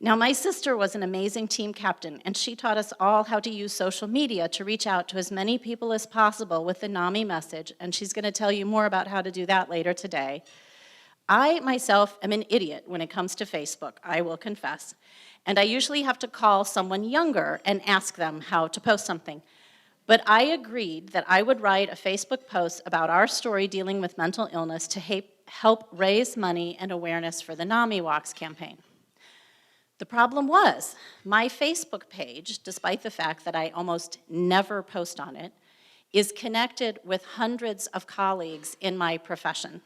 Now, my sister was an amazing team captain, and she taught us all how to use social media to reach out to as many people as possible with the NAMI message, and she's going to tell you more about how to do that later today. I, myself, am an idiot when it comes to Facebook, I will confess, and I usually have to call someone younger and ask them how to post something. But I agreed that I would write a Facebook post about our story dealing with mental illness to help raise money and awareness for the NAMIWalks campaign. The problem was, my Facebook page, despite the fact that I almost never post on it, is connected with hundreds of colleagues in my profession.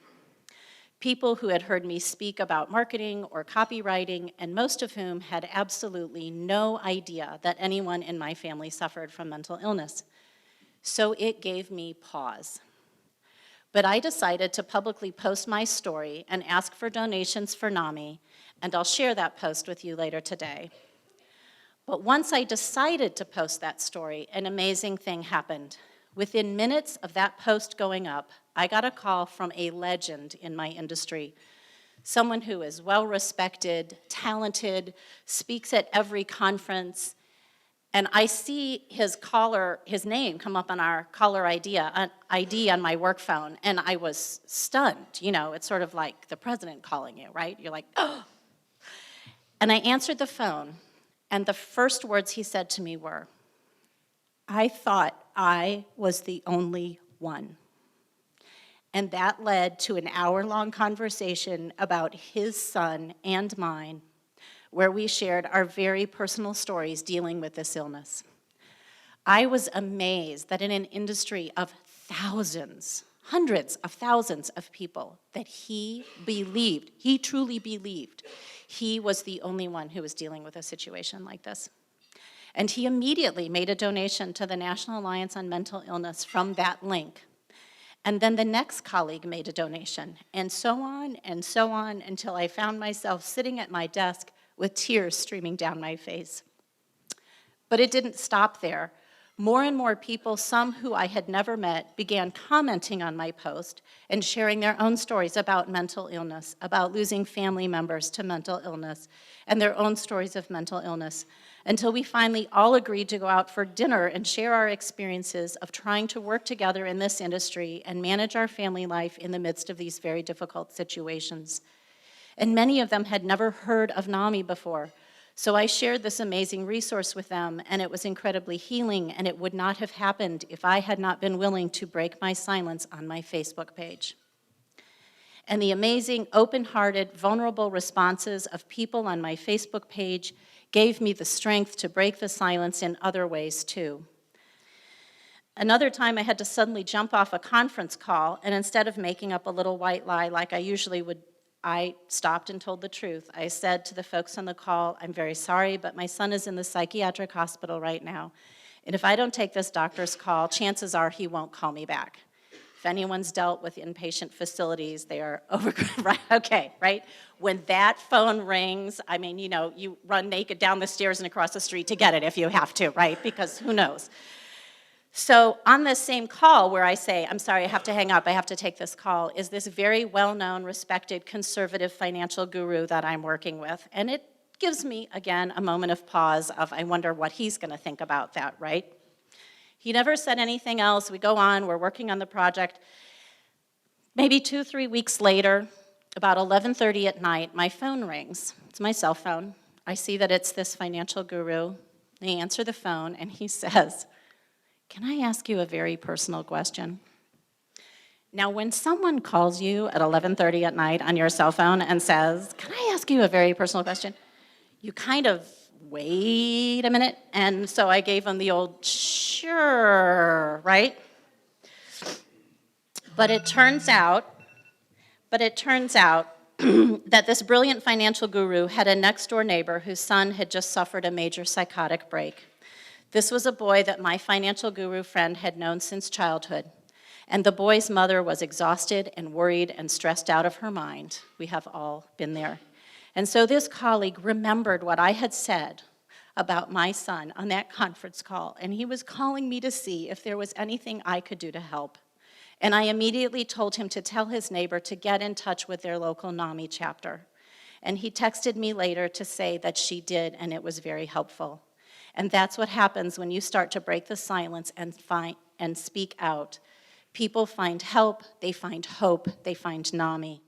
People who had heard me speak about marketing or copywriting, and most of whom had absolutely no idea that anyone in my family suffered from mental illness. So it gave me pause. But I decided to publicly post my story and ask for donations for NAMI, and I'll share that post with you later today. But once I decided to post that story, an amazing thing happened. Within minutes of that post going up, I got a call from a legend in my industry, someone who is well-respected, talented, speaks at every conference, and I see his name come up on our caller ID on my work phone, and I was stunned. You know, it's sort of like the president calling you, right? You're like, oh. And I answered the phone, and the first words he said to me were, "I thought I was the only one." And that led to an hour-long conversation about his son and mine, where we shared our very personal stories dealing with this illness. I was amazed that in an industry of thousands, hundreds of thousands of people, that he truly believed he was the only one who was dealing with a situation like this. And he immediately made a donation to the National Alliance on Mental Illness from that link. And then the next colleague made a donation, and so on until I found myself sitting at my desk with tears streaming down my face. But it didn't stop there. More and more people, some who I had never met, began commenting on my post and sharing their own stories about mental illness, about losing family members to mental illness, and their own stories of mental illness, until we finally all agreed to go out for dinner and share our experiences of trying to work together in this industry and manage our family life in the midst of these very difficult situations. And many of them had never heard of NAMI before. So I shared this amazing resource with them, and it was incredibly healing, and it would not have happened if I had not been willing to break my silence on my Facebook page. And the amazing, open-hearted, vulnerable responses of people on my Facebook page gave me the strength to break the silence in other ways too. Another time I had to suddenly jump off a conference call, and instead of making up a little white lie like I usually would, I stopped and told the truth. I said to the folks on the call, "I'm very sorry, but my son is in the psychiatric hospital right now. And if I don't take this doctor's call, chances are he won't call me back." If anyone's dealt with inpatient facilities, they are right? Okay, right? When that phone rings, I mean, you know, you run naked down the stairs and across the street to get it if you have to, right? Because who knows? So on this same call where I say, "I'm sorry, I have to hang up, I have to take this call," is this very well-known, respected, conservative financial guru that I'm working with. And it gives me, again, a moment of pause of, I wonder what he's gonna think about that, right? He never said anything else. We go on, we're working on the project. Maybe 2-3 weeks later, about 11:30 at night, my phone rings. It's my cell phone. I see that it's this financial guru. I answer the phone, and he says, "Can I ask you a very personal question?" Now, when someone calls you at 11:30 at night on your cell phone and says, "Can I ask you a very personal question?" you kind of wait a minute. And so I gave him the old, "Sure," right? But it turns out that this brilliant financial guru had a next-door neighbor whose son had just suffered a major psychotic break. This was a boy that my financial guru friend had known since childhood, and the boy's mother was exhausted and worried and stressed out of her mind. We have all been there. And so this colleague remembered what I had said about my son on that conference call, and he was calling me to see if there was anything I could do to help. And I immediately told him to tell his neighbor to get in touch with their local NAMI chapter. And he texted me later to say that she did, and it was very helpful. And that's what happens when you start to break the silence and speak out. People find help, they find hope, they find NAMI.